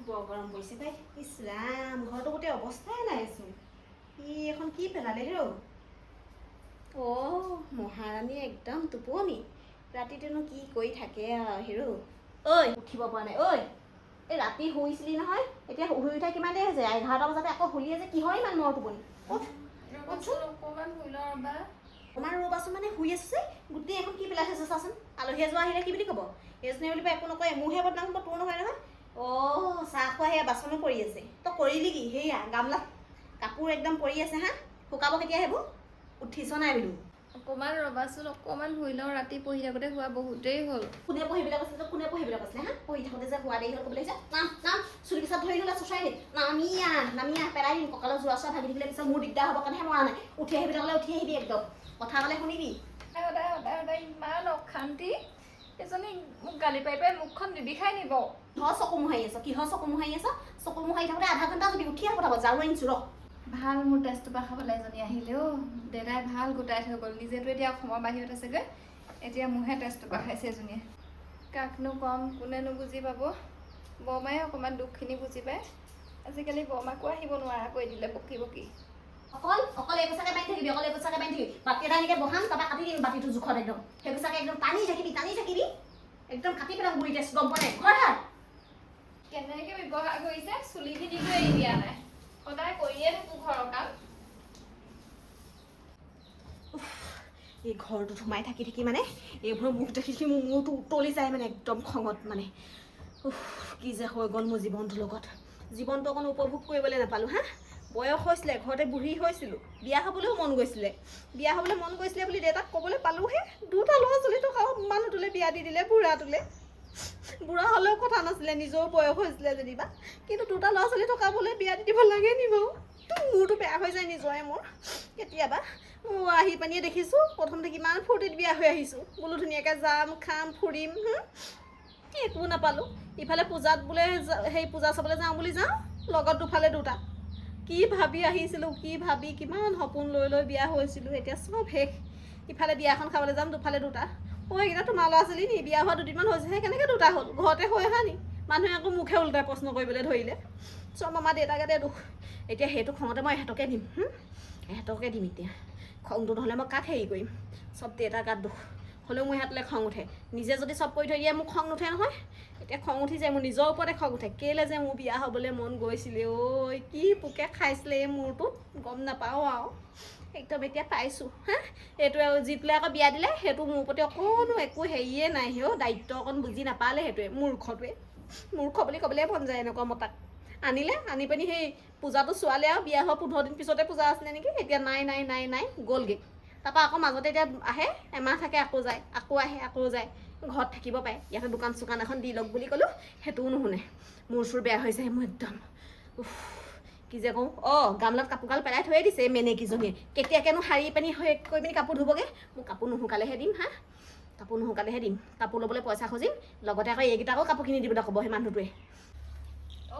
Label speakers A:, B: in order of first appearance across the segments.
A: বৰ গৰম পৰিছে তাই। ইছ ৰাম, ঘৰটো গোটেই অৱস্থাই নাইচোন। ই এখন কি পেলালে হেৰৌ। মহাৰাণী একদম টোপনি। ৰাতিটোনো কি কৰি থাকে আৰু হেৰৌ। ঐ উঠিব পৰা নাই। ঐ এই ৰাতি শুইছিলি নহয়, এতিয়া শুই উঠা কিমান দেৰি হৈছে? 11টা বজাতে আকৌ শুলিয়ে যে, কিহৰ ইমান মৰ টোপনি?
B: অকণমান শুই লওঁ ৰ'বা।
A: অকণমান ৰ'বাচোন মানে শুই আছো যে, গোটেই এখন কি পেলাই থৈছে চাচোন। আলহী এযোৱা আহিলে কি বুলি ক'ব? এইজনী বুলি একো নকয়, মোৰহে বদনাম হ'ব, তোৰ নহয় নহয়। চাহ খোৱা সেয়া বাচনো পৰি আছে। তই কৰিলি কি? সেয়া গামলাত কাপোৰ একদম পৰি আছে হা। শুকাব কেতিয়া সেইবোৰ? উঠিছ নাই বোলো?
B: অকণমান ৰ'বাচোন, অকণমান শুই লওঁ। ৰাতি পঢ়ি থাকোঁতে শুৱা বহুত দেৰি হ'ল।
A: কোনে পঢ়িবলৈ কৈছিলে? তই কোনে পঢ়িবলৈ কৈছিলে হা? পঢ়ি থাকোঁতে যে শুৱা দেৰি হ'ল ক'বলৈ আহিছে? নাম চুলি পিছত ধৰি ল'লে চুচাই দিম। নামি আহ পেলাই দিম। কঁকালৰ যোৰা চোৱা ভাগি থাকিলে পিছত মোৰ দিগদাৰ হ'ব কাৰণেহে মৰা নাই। উঠি আহিবি ক'লে উঠি আহিবি একদম। কথা ক'লে শুনিবি।
B: সদায় ইমান অশান্তি। এজনী মোক গালি পাৰি পাৰি মুখখন নিবিষাই নিব।
A: কিহৰ চকু মোহাৰি আছ? চকু মোহাৰি থাকোঁতে আধা ঘণ্টা যদি উঠি আহ পঠাব। ঝাৰু আনিছোঁ ৰ।
B: ভাল মোৰ তেজটোপা খাবলৈ এজনী আহিলে দেউতাই ভাল গোটাই থৈ গ'ল। নিজেতো এতিয়া অসমৰ বাহিৰত আছেগৈ, এতিয়া মোৰহে তেজটোপা খাইছে এজনীয়ে। কাকনো ক'ম, কোনেনো বুজি পাব? বৰমায়ে অকণমান দুখখিনি বুজি পায়। আজিকালি বৰমাকো আহিব নোৱাৰা কৰি দিলে বকি বকি।
A: অকল এই পোচাকে বান্ধি থাকিবি, বাতি এটা এনেকৈ বহাম, তাৰপৰা কাটি দিম বাতিটো জোখত একদম। সেই পোচাকে একদম টানি থাকিবি। একদম কাটি পেলাম গুৰি তেজ, গম পোৱা নাই? ঘৰ
B: কেনেকৈ ব্যৱহাৰ কৰিছে, চুলিখিনিতো এৰি দিয়া নাই। সদায় কৰিয়ে থাকোঁ ঘৰৰ কাম।
A: এই ঘৰটোত সোমাই থাকি মানে এইবোৰৰ মুখ দেখি মোৰ মূৰটো উতলি যায় মানে একদম খঙত মানে। কি যে হৈ গ'ল মোৰ জীৱনটোৰ লগত। জীৱনটো অকণ উপভোগ কৰিবলৈ নাপালোঁ হা। বয়স হৈছিলে, ঘৰতে বুঢ়ী হৈছিলোঁ, বিয়া হ'বলৈও মন গৈছিলে বুলি দেউতাক ক'বলৈ পালোঁহে। 2টা ল'ৰা ছোৱালী থকা মানুহটোলৈ বিয়া দি দিলে, বুঢ়া হ'লেও কথা নাছিলে, নিজৰো বয়স হৈছিলে যেনিবা, কিন্তু 2টা ল'ৰা ছোৱালী থকাবলৈ বিয়া দি দিব লাগে নি বাৰু? মোৰতো বেয়া হৈ যায় নিজৰে মোৰ কেতিয়াবা। আহি পানিয়ে দেখিছোঁ প্ৰথমতে কিমান ফূৰ্তিত বিয়া হৈ আহিছোঁ, বোলো ধুনীয়াকৈ যাম খাম ফুৰিম, একো নাপালোঁ। ইফালে পূজাত বোলে সেই পূজা চাবলৈ যাওঁ বুলি যাওঁ, লগত দুফালে 2টা। কি ভাবি আহিছিলোঁ, কিমান সপোন লৈ বিয়া হৈছিলোঁ, এতিয়া চব শেষ। ইফালে বিয়াখন খাবলৈ যাম, দুফালে 2টা। এইকেইটা তোমাৰ ল'ৰা ছোৱালী নি? বিয়া হোৱা 2 দিনমান হৈছেহে, কেনেকৈ 2টা হ'ল? ঘৰতে হৈ অহা নি? মানুহে আকৌ মুখে উল্টাই প্ৰশ্ন কৰিবলৈ ধৰিলে। চব আমাৰ দেউতাকে দুখ। এতিয়া সেইটো খঙতে মই এহেঁতকে দিম এতিয়া। খংটো নহ'লে মই কাক হেৰি কৰিম? চব দেউতাৰ গাত দুখ। হ'লেও মোৰ ইহঁতলৈ খং উঠে। নিজে যদি চব কৰি থৈ দিয়ে মোক খং নুঠে নহয়। এতিয়া খং উঠি যায়, মোৰ নিজৰ ওপৰতে খং উঠে। কেলৈ যে মোৰ বিয়া হ'বলৈ মন গৈছিলে কি পোকে খাইছিলে এই মূৰটোত গম নাপাওঁ আৰু। একদম এতিয়া পাইছোঁ এইটো যিটোলৈ আকৌ বিয়া দিলে সেইটো মোৰ প্ৰতি অকণো একো হেৰিয়ে নাই। দায়িত্ব অকণ বুজি নাপালে সেইটোৱে মূৰ্খ বুলি ক'বলৈ মন যায় এনেকুৱা মতাক। আনি পিনি সেই পূজাটো চোৱালে আৰু বিয়া হোৱা 15 দিন পিছতে পূজা আছিলে নেকি, এতিয়া নাই গ'লগৈ। তাৰপৰা আকৌ মাজতে এতিয়া আহে, এমাহ থাকে আকৌ যায়, আকৌ আহে আকৌ যায়। ঘৰত থাকিব পাৰে, ইয়াতে দোকান চোকান এখন দি লওক বুলি ক'লোঁ, সেইটোও নুশুনে। মোৰ চোৰ বেয়া হৈ যায় মোৰ একদম। কি যে কওঁ, গামলাত কাপোৰগাল পেলাই থৈয়ে দিছে এই মেনেকীজনীয়ে। কেতিয়াকৈনো শাৰী পানি কৰি পিনি কাপোৰ ধুবগৈ। মোৰ কাপোৰ নুশুকালেহে দিম কাপোৰ ল'বলৈ পইচা খুজিম, লগতে আকৌ এইকেইটাকো কাপোৰ কিনি দিবলৈ ক'ব সেই মানুহটোৱে।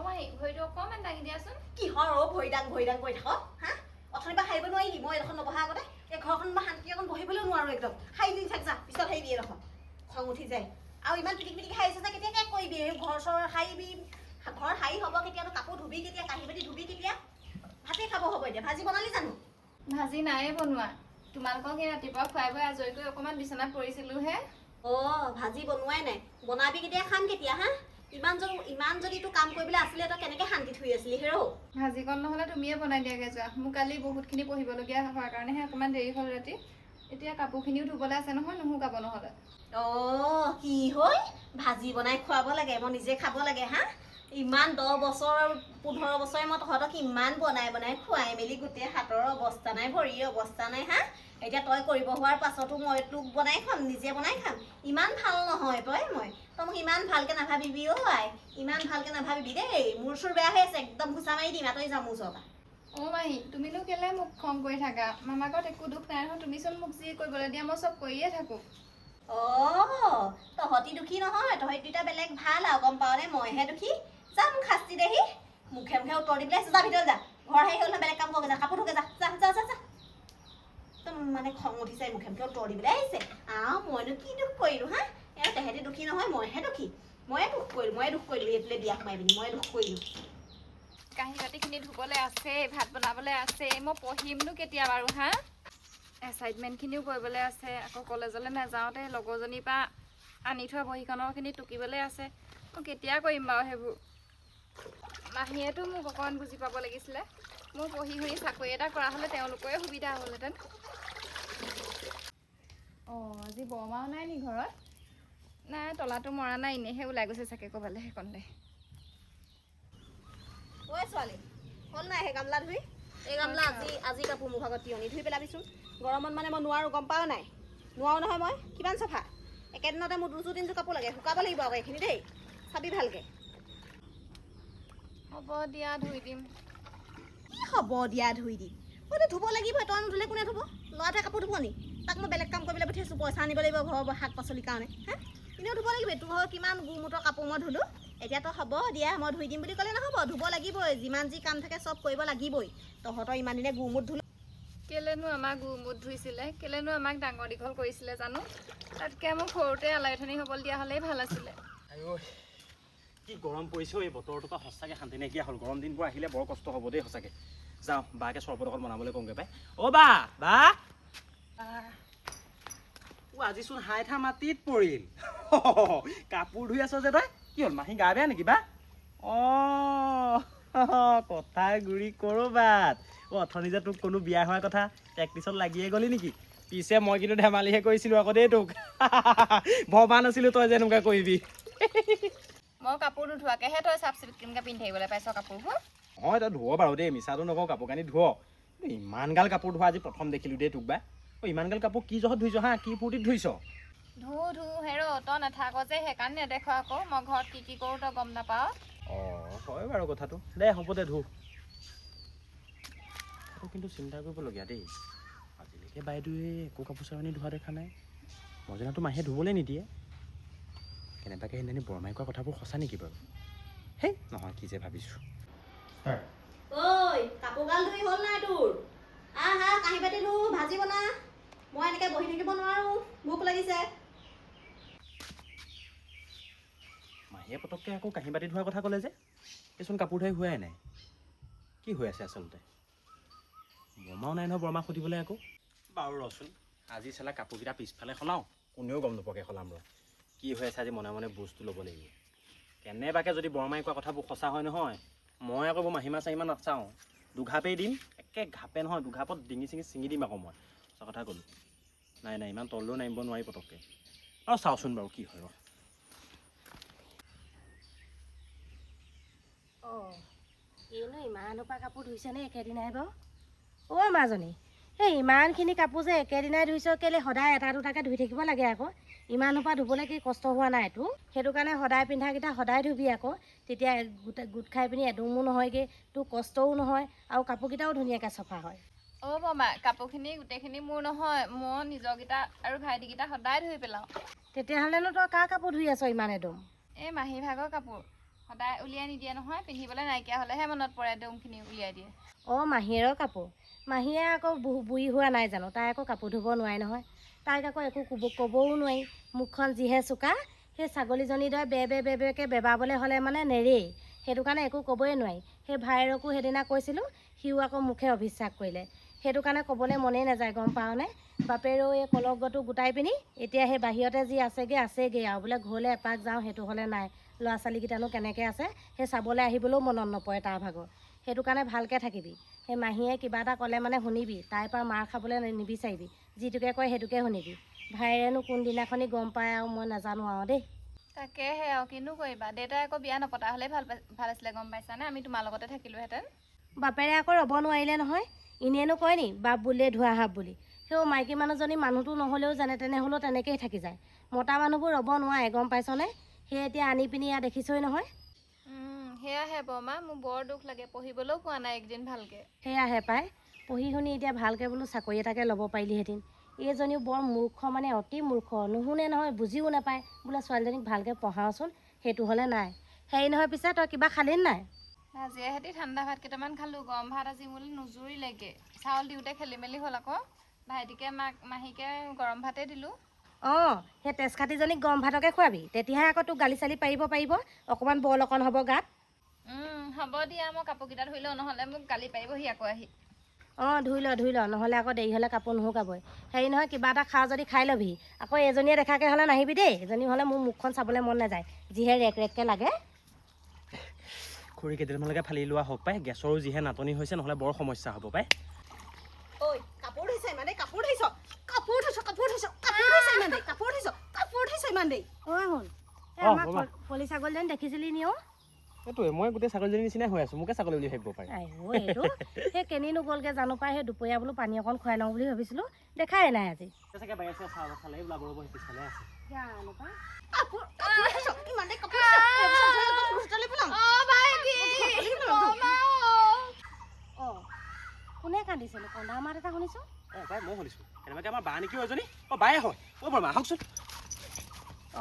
B: মাহী ভৰিটো অকণমান দাঙি দিয়াচোন।
A: কিহৰ ভৰি দাং কৰি থাক হা? অথনিৰ পৰা সাৰিব নোৱাৰিলি? মই এইডোখৰ নবহা আগতে এই ঘৰখন মই শান্তি অকণ বহিবলৈও নোৱাৰোঁ একদম। সাৰি দি থাক যা, পিছত সাৰিবি এইডোখৰ। খং উঠি যায়। আৰু ইমান পিটিকি সাৰিছে যে কেতিয়াকৈ কৰিবি? ঘৰ চৰ সাৰিবি, ঘৰ সাৰি হ'ব কেতিয়া? কাপোৰ ধুবি কেতিয়া? কাঁহী বাতি ধুবি কেতিয়া? ভাতেই খাব হ'ব এতিয়া। ভাজি বনালি জানো?
B: ভাজি নাইয়ে বনোৱা। তোমালোকক সেই ৰাতিপুৱা খুৱাই বৈ আজৰি কৰি অকণমান বিচনাত পৰিছিলোঁহে।
A: ভাজি বনোৱাই নাই। বনাবি কেতিয়া? খাম কেতিয়া হা? ইমান যদি তোৰ কাম কৰিবলৈ আছিলে, তই কেনেকৈ শান্তিত শুই আছিলি হেৰৌ?
B: ভাজিকণ নহ'লে তুমিয়ে বনাই দিয়াগৈ যোৱা। মোৰ কালি বহুতখিনি পঢ়িবলগীয়া হোৱাৰ কাৰণেহে অকণমান দেৰি হ'ল ৰাতি। এতিয়া কাপোৰখিনিও ধুবলৈ আছে নহয়, নুশুকাব নহ'লে।
A: কি হ'ল? ভাজি বনাই খুৱাব লাগে, মই নিজে খাব লাগে হা? ইমান 10 বছৰ 15 বছৰে মই তহঁতক ইমান বনাই খুৱাই মেলি গোটেই হাতৰ অৱস্থা নাই, ভৰিৰ অৱস্থা নাই হা? এতিয়া তই কৰিব হোৱাৰ পাছতো মই তোক বনাই খুৱাম, নিজে বনাই খাম? ইমান ভাল নহয় তই মোক ইমান ভালকৈ নাভাবিবি আই। ইমান ভালকৈ নাভাবিবি দেই। মোৰ চোৰ বেয়া হৈ আছে, একদম ঘুচা মাৰি দিম। আঁতৰি যাম মোৰ ওচৰৰ পৰা।
B: মাহী তুমিনো কেলে মোক খং কৰি থাকা? মামাকত একো দুখ নাই নহয়, তুমিচোন মোক যি কৰিবলৈ দিয়া মই চব কৰিয়ে থাকোঁ।
A: তহঁতি দুখী নহয়, তহঁতি 2টা বেলেগ ভাল আৰু গম পাৱনে? মইহে দুখী। যা মোক শাস্তি দেহি। মুখে উত্তৰ দি পেলাই যা ভিতৰত যা। ঘৰ সাৰি হ'ল নহয়, বেলেগ কাম কৰগৈ যা, কাপোৰ ধুগৈ যা। একদম মানে খং উঠিছে, মুখে উত্তৰ দিবলৈ আহিছে। মইনো কি দুখ কৰিলোঁ হা? তেহেঁতি দুখী নহয়, মইহে দুখী। ময়ে দুখ কৰিলোঁ এইটোলৈ বিয়া সোমাই পিনি ময়ে দুখ কৰিলোঁ।
B: কাঁহী বাতিখিনি ধুবলৈ আছে, ভাত বনাবলৈ আছে, মই পঢ়িমনো কেতিয়া বাৰু হা? এছাইনমেণ্টখিনিও কৰিবলৈ আছে, আকৌ কলেজলৈ নাযাওঁতে লগৰজনীৰ পৰা আনি থোৱা বহীখনৰখিনি টুকিবলৈ আছে। মই কেতিয়া কৰিম বাৰু সেইবোৰ? মাহীয়েতো মোক অকণমান বুজি পাব লাগিছিলে। মোৰ পঢ়ি শুনি চাকৰি এটা কৰা হ'লে তেওঁলোকৰে সুবিধা হ'লহেঁতেন। অঁ, আজি বৰমাও নাই নি ঘৰত? নাই, তলাটো মৰা নাই, এনেইহে ওলাই গৈছে চাগে ক'ৰবালৈ সেইকণলৈ।
A: ঐ ছোৱালী, হ'ল নাই সেই গামলা ধুই? এই গামলা আজি কাপোৰ মোৰ ভাগত তিয়নি ধুই পেলাবিচোন। গৰমত মানে মই নোৱাৰোঁ, গম পাওঁ নাই? নোৱাৰোঁ নহয় মই, কিমান চাফা। একেদিনতে মোৰ দুযোৰ তিনিযোৰ কাপোৰ লাগে, শুকাব লাগিব আকৌ এইখিনি দেই, চাবি ভালকৈ।
B: হ'ব দিয়া, ধুই দিম।
A: কি হ'ব দিয়া ধুই দিম? মইতো ধুব লাগিবই, তই নুধুলে কোনে ধুব? ল'ৰাটোৱে কাপোৰ ধুব নি? তাক মই বেলেগ কাম কৰিবলৈ পঠিয়াইছোঁ, পইচা আনিব লাগিব ঘৰৰ শাক পাচলিৰ কাৰণে। হা, এনেও ধুব লাগিব। তোৰ ঘৰৰ কিমান গোমূতৰ কাপোৰ মই ধুলোঁ, এতিয়া তই হ'ব দিয়া মই ধুই দিম বুলি ক'লে নহ'ব, ধুব লাগিবই। যিমান যি কাম থাকে চব কৰিব লাগিবই। তহঁতৰ ইমান দিনে গোমূত ধুলোঁ।
B: কেলেনো আমাক গোমূত ধুইছিলে, কেলেনো আমাক ডাঙৰ দীঘল কৰিছিলে জানো? তাতকৈ মোক সৰুতে আলাইথনি হ'বলৈ দিয়া হ'লেই ভাল আছিলে।
C: কি গৰম পৰিছে এই বতৰটোৰ পৰা সঁচাকৈ শান্তি নাইকিয়া হ'ল। গৰম দিনবোৰ আহিলে বৰ কষ্ট হ'ব দেই সঁচাকৈ। যাওঁ বাকে চৰবত অকণ বনাবলৈ কওঁগৈ পাই। অ' বা আজিচোন হাইঠা মাটিত পৰিল। কাপোৰ ধুই আছ যে তই? কি হ'ল, মাহী গা বেয়া নেকি বা? অঁ, কথাই গুৰি ক'ৰবাত। অ' অথনি যে তোক কোনো বিয়া হোৱাৰ কথা, প্ৰেক্টিচত লাগিয়ে গ'লি নেকি? পিছে মই কিন্তু ধেমালিহে কৰিছিলোঁ আকৌ দেই তোক। ভবা নাছিলোঁ তই যে এনেকুৱা কৰিবি।
B: মই কাপোৰ নোধোৱাকৈহে তই চাফ চিকুণকৈ পিন্ধি থাকিবলৈ পাইছ কাপোৰবোৰ।
C: হয়, তই ধুৱ বাৰু দেই, মিছাটো নকওঁ, কাপোৰ কানি ধুৱ। ইমানগাল কাপোৰ ধোৱা আজি প্ৰথম দেখিলোঁ দেই তোক বা। অ' ইমানগাল কাপোৰ কি জহত ধুইছ হা? কি ফূৰ্তিত ধুইছ?
B: ধু হেৰ' তই নাথাক যে সেইকাৰণে নেদেখ আকৌ। মই ঘৰত কি কৰোঁ তই গম নাপাৱ।
C: অঁ, হয় বাৰু কথাটো। দে হ'ব দে, ধু। সেইটো কিন্তু চিন্তা কৰিবলগীয়া দেই। আজিলৈকে বাইদেৱে একো কাপোৰ চাপোৰ ধোৱা দেখা নাই। মই জনাতো মাহীয়ে ধুবলৈ নিদিয়ে। কেনেবাকৈ সেইদিনা বৰমাই কোৱা কথাবোৰ সঁচা নেকি বাৰু? হেই নহয়, কি যে ভাবিছোঁ।
A: ঐ, কাপোৰগাল ধুই হ'ল নাই তোৰ? আহা, কাঁহী বাতি ধু, ভাজি বনা। মই এনেকৈ বহি থাকিব নোৱাৰোঁ, ভোক লাগিছে।
C: মাহীয়ে পটককৈ আকৌ কাঁহী বাতি ধোৱাৰ কথা ক'লে যে? এইচোন কাপোৰ ধুই হোৱাই নাই। কি হৈ আছে আচলতে? বৰমাও নাই নহয় বৰমাক সুধিবলৈ আকৌ। বাৰু ৰচোন, আজি চালা কাপোৰকেইটা পিছফালে সলাওঁ, কোনেও গম নোপোৱাকৈ সলাম ৰ। কি হৈ আছে আজি মনে মনে বস্তু ল'ব লাগিব। কেনেবাকৈ যদি বৰমাই কোৱা কথাবোৰ সঁচা হয় নহয়, মই আকৌ মাহীমা চাহীমা নাচাওঁ, দুঘাপেই দিম। একে ঘাপে নহয়, দুঘাপত ডিঙি চিঙি ছিঙি দিম আকৌ মই। সঁচা কথা ক'লোঁ। নাই ইমান তললৈও নামিব নোৱাৰি পটককৈ। আৰু চাওঁচোন বাৰু কি হয় ৰ।
D: অঁ, এইনো ইমানসোপা কাপোৰ ধুইছেনে একেদিনাই বাৰু? অ' মাজনী, এই ইমানখিনি কাপোৰ যে একেদিনাই ধুইছ, কেলৈ সদায় এটা দুটাকৈ ধুই থাকিব লাগে আকৌ। ইমানসোপা ধুবলৈ কি কষ্ট হোৱা নাই তোৰ? সেইটো কাৰণে সদায় পিন্ধাকেইটা সদায় ধুবি আকৌ। তেতিয়া গোট খাই পিনি এদুমো নহয়গৈ, তোৰ কষ্টও নহয় আৰু কাপোৰকেইটাও ধুনীয়াকৈ চফা হয়।
B: অ' বৰমা, কাপোৰখিনি গোটেইখিনি মোৰ নহয়, মই নিজৰকেইটা আৰু ভাইটিকেইটা সদায় ধুই পেলাওঁ।
D: তেতিয়াহ'লেনো তই কাৰ কাপোৰ ধুই আছ ইমান এদম?
B: এই মাহী ভাগৰ কাপোৰ সদায় উলিয়াই নিদিয়ে নহয়, পিন্ধিবলৈ নাইকিয়া হ'লেহে মনত পৰে দমখিনি উলিয়াই দিয়ে।
D: অঁ, মাহীয়েৰৰ কাপোৰ? মাহীয়ে আকৌ বুঢ়ী হোৱা নাই জানো? তাই আকৌ কাপোৰ ধুব নোৱাৰে নহয়। তাইক আকৌ একো ক'বও নোৱাৰি, মুখখন যিহে চোকা। সেই ছাগলীজনীৰ দৰে বেৰকৈ বেবাবলৈ হ'লে মানে নেৰেই। সেইটো কাৰণে একো ক'বই নোৱাৰি। সেই ভাইৰকো সেইদিনা কৈছিলোঁ, সিও আকৌ মুখে অবিশ্বাস কৰিলে। সেইটো কাৰণে ক'বলৈ মনেই নাযায়, গম পাৱনে? বাপেৰেও এই কলগটো গোটাই পিনি এতিয়া সেই বাহিৰতে যি আছেগৈ আৰু বোলে ঘৰলৈ এপাক যাওঁ, সেইটো হ'লে নাই। ল'ৰা ছোৱালীকেইটানো কেনেকৈ আছে সেই চাবলৈ আহিবলৈও মনত নপৰে তাৰ ভাগৰ। সেইটো কাৰণে ভালকৈ থাকিবি। সেই মাহীয়ে কিবা এটা ক'লে মানে শুনিবি, তাইৰ পৰা মাৰ খাবলৈ নিবিচাৰিবি। যিটোকে কয় সেইটোকে শুনিবি। ভাইৰেনো কোনদিনাখনি গম পায় আৰু মই নাজানো আৰু দেই।
B: তাকেহে আৰু কিনো কৰিবা, দেউতাই আকৌ বিয়া নপতা হ'লেই ভাল আছিলে, গম পাইছানে? আমি তোমাৰ লগতে থাকিলোহেঁতেন।
D: বাপেৰে আকৌ ৰ'ব নোৱাৰিলে নহয়। এনেইনো কয় নি বাপ বুলিয়ে ধোৱা সাপ বুলি। সেই মাইকী মানুহজনী মানুহটো নহ'লেও যেনে তেনে হ'লেও তেনেকৈয়ে থাকি যায়। মতা মানুহবোৰ ৰ'ব নোৱাৰে, গম পাইছনে? সেই এতিয়া আনি পিনি ইয়াত দেখিছই নহয়।
B: সেয়াহে বৰমা, মোৰ বৰ দুখ লাগে, পঢ়িবলৈও পোৱা নাই একদিন ভালকৈ।
D: সেয়াহে পাই, পঢ়ি শুনি এতিয়া ভালকৈ বোলো চাকৰি এটাকে ল'ব পাৰিলিহেঁতেন। এইজনীও বৰ মূৰ্খ, মানে অতি মূৰ্খ, নুশুনে নহয়, বুজিও নাপায়। বোলে ছোৱালীজনীক ভালকৈ পঢ়াওচোন, সেইটো হ'লে নাই। হেৰি নহয়, পিছে তই কিবা খালি নাই?
B: ভাজিয়ে সৈতে ঠাণ্ডা ভাত কেইটামান খালোঁ। গৰম ভাত আজি মোলৈ নুজুৰিলেগৈ। চাউল দিওঁতে খেলি মেলি হ'ল আকৌ। ভাইটিকে মাহীকে গৰম ভাতেই দিলোঁ।
D: অঁ সেই তেজ খাতিজনীক গৰম ভাতকে খুৱাবি, তেতিয়াহে আকৌ তোক গালি চালি পাৰিব অকণমান বল অকণ হ'ব গাত।
B: হ'ব দিয়া, মই কাপোৰকেইটা ধুই লওঁ, নহ'লে মোক গালি পাৰিবহি আকৌ আহি।
D: অঁ ধুই ল নহ'লে আকৌ দেৰি হ'লে কাপোৰ নুশুকাবই। হেৰি নহয় কিবা এটা খা যদি খাই ল'বি, আকৌ এজনীয়ে দেখাকৈ হ'লে নাহিবি দেই, এজনী হ'লে মোৰ মুখখন চাবলৈ মন নাযায়, যিহে ৰেককৈ লাগে।
C: খৰি কেইদিনমানলৈকে ফালি লোৱা হওক পাই, গেছৰো যিহে নাটনি হৈছে, নহ'লে বৰ সমস্যা হ'ব পাই।
A: ঐ কাপোৰ ধুইছে ইমান দেই, কাপোৰ ধুইছ ইমান দেই।
D: অঁ শুন
C: অঁ,
D: আমাৰ
C: ব'লা।
D: পলি ছাগলীজনী দেখিছিলি নি?
C: সেইটোৱে মই গোটেই ছাগলীজনীৰ নিচিনাই হৈ আছোঁ, মোকে ছাগলী বুলি ভাবিব পাৰে।
D: এইটো সেই কেনি নগ'লগৈ জানো পাই, সেই দুপৰীয়া বোলো পানী অকণ খুৱাই লওঁ বুলি ভাবিছিলোঁ, দেখাই নাই আজি।
C: চাগে বাই আছে চালে ওলাব ৰ'ব, পিছফালে আছে।
D: জানো পাই।
A: কাপোৰ ধুইছ ইমান দেই, কাপোৰ ধুইছ।
D: অঁ কোনে কান্দিছেনো? কন্দা মাত এটা শুনিছোঁ।
C: অঁ পাই মই শুনিছোঁ, কেনেবাকৈ আমাৰ বা নেকি এজনী? অঁ বায়ে হয়। অঁ বৰমা আহকচোন।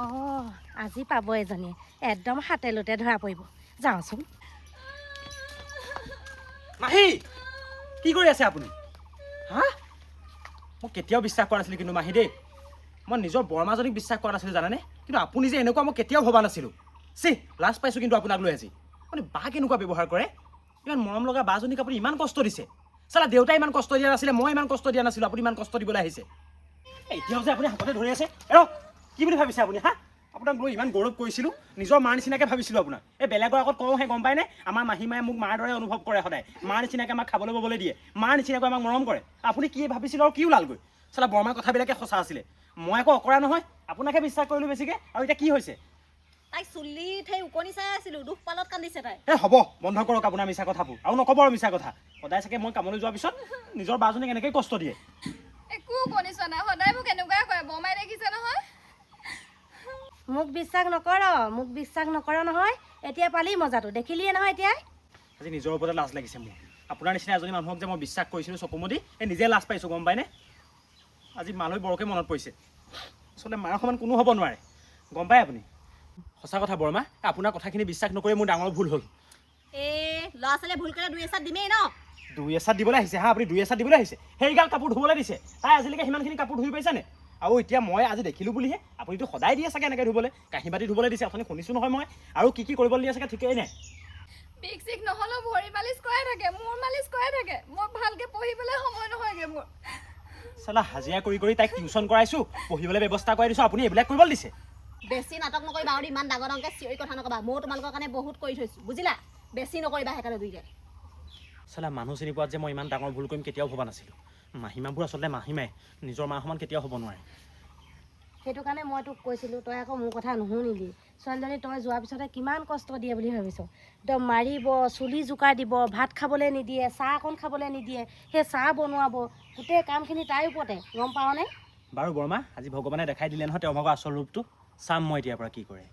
D: অঁ আজি পাব এজনীয়ে, একদম হাতেলোতে ধৰা পৰিব। যাওঁচোন।
C: মাহী কি কৰি আছে আপুনি? হা মই কেতিয়াও বিশ্বাস কৰা নাছিলোঁ কিন্তু মাহী দেই, মই নিজৰ বৰমাজনীক বিশ্বাস কৰা নাছিলোঁ জানানে, কিন্তু আপুনি যে এনেকুৱা মই কেতিয়াও ভবা নাছিলোঁ। চি লাজ পাইছোঁ কিন্তু আপোনাক লৈ আজি। মানে বা কেনেকুৱা ব্যৱহাৰ কৰে, ইমান মৰম লগা বাজনীক আপুনি ইমান কষ্ট দিছে। চালা দেউতাই ইমান কষ্ট দিয়া নাছিলে, মই ইমান কষ্ট দিয়া নাছিলোঁ, আপুনি ইমান কষ্ট দিবলৈ আহিছে। এতিয়াও যে আপুনি হাততে ধৰি আছে, কি বুলি ভাবিছে আপুনি? হা আপোনাক লৈ ইমান গৌৰৱ কৰিছিলোঁ, নিজৰ মাৰ নিচিনাকৈ ভাবিছিলোঁ আপোনাক। এই বেলেগৰ আগত কওঁহে গম পায়নে, আমাৰ মাহী মায়ে মোক মাৰ দৰে অনুভৱ কৰে সদায়, মাৰ নিচিনাকৈ আমাক খাবলৈ ববলৈ দিয়ে, মাৰ নিচিনাকৈ আমাক মৰম কৰে। আপুনি কি ভাবিছিল আৰু কি ওলালগৈ? চালা বৰমাৰ কথাবিলাকে সঁচা আছিলে, মই আকৌ অকৰা নহয়, আপোনাকহে বিশ্বাস কৰিলোঁ বেছিকৈ। আৰু এতিয়া কি হৈছে?
A: তাইক চুলিত সেই ওকণি চাই আছিলোঁ, দুখ পালত কান্দিছে তাই।
C: হ'ব বন্ধ কৰক আপোনাৰ মিছা কথাবোৰ, আৰু নক'ব আৰু মিছা কথা। সদায় চাগে মই কামলৈ যোৱাৰ পিছত নিজৰ বাজনীক এনেকৈ কষ্ট দিয়ে।
B: একো কণিছোৱা নাই, সদায় মোক এনেকুৱাই কৰে, বৰমাই দেখিছে নহয়।
D: মোক বিশ্বাস নকৰ নহয়, এতিয়া পালি মজাটো, দেখিলিয়ে নহয় এতিয়াই।
C: আজি নিজৰ ওপৰতে লাজ লাগিছে মোৰ। আপোনাৰ নিচিনা এজনী মানুহক যে মই বিশ্বাস কৰিছিলোঁ চকুমুদি, এই নিজে লাজ পাইছোঁ গম পায়নে। আজি মালৈ বৰকৈ মনত পৰিছে, আচলতে মাৰ সমান কোনো হ'ব নোৱাৰে, গম পায় আপুনি। সঁচা কথা বৰমা, আপোনাৰ কথাখিনি বিশ্বাস নকৰি মোৰ ডাঙৰ ভুল হ'ল।
A: ল'ৰা ছোৱালীয়ে ভুল কৰিলে 2 এচাট দিমেই ন।
C: 2 এচাট দিবলৈ আহিছে হা, আপুনি 2 এচাট দিবলৈ আহিছে। সেইগাল কাপোৰ ধুবলৈ দিছে, তাই আজিলৈকে সিমানখিনি কাপোৰ ধুই পাইছেনে? আৰু এতিয়া মই আজি দেখিলোঁ বুলিহে, আপুনিতো সদায় দিয়ে চাগে এনেকৈ ধুবলৈ, কাঁহী বাতি ধুবলৈ দিছে, আপুনি শুনিছোঁ নহয় মই। আৰু কি কৰিবলৈ দিয়ে চাগে ঠিকেই নাই।
B: বিষ চিক নহ'লেও ভৰি মালিচ কৰাই থাকে, মূৰ মালিচ কৰাই থাকে, মই ভালকৈ পঢ়িবলৈ সময় নহয়গৈ মোৰ।
C: চালা হাজিৰা কৰি তাইক টিউশ্যন কৰাইছোঁ, পঢ়িবলৈ ব্যৱস্থা কৰাই দিছোঁ, আপুনি এইবিলাক কৰিবলৈ দিছে।
A: বেছি নাটক নকৰিবা আৰু ইমান ডাঙৰকৈ চিঞৰি কথা নকবা, ময়ো তোমালোকৰ কাৰণে বহুত কৰি থৈছোঁ বুজিলা। বেছি নকৰিবা সেইকাৰণে দুইটাই।
C: চালা মানুহ চিনি পোৱাত যে মই ইমান ডাঙৰ ভুল কৰিম কেতিয়াও ভবা নাছিলোঁ। মাহীমাবোৰ আচলতে মাহীমাই, নিজৰ মা সমান কেতিয়াও হ'ব নোৱাৰে।
D: সেইটো কাৰণে মই তোক কৈছিলোঁ, তই আকৌ মোৰ কথা নুশুনিলি। ছোৱালীজনী তই যোৱাৰ পিছতে কিমান কষ্ট দিয়ে বুলি ভাবিছ। একদম মাৰিব, চুলি জোকাৰ দিব, ভাত খাবলৈ নিদিয়ে, চাহ অকণ খাবলৈ নিদিয়ে, সেই চাহ বনোৱাব, গোটেই কামখিনি তাইৰ ওপৰতে, গম পাৱনে?
C: বাৰু বৰমা, আজি ভগৱানে দেখাই দিলে নহয় তেওঁৰ ভাগৰ আচল ৰূপটো, চাম মই এতিয়াৰ পৰা কি কৰে।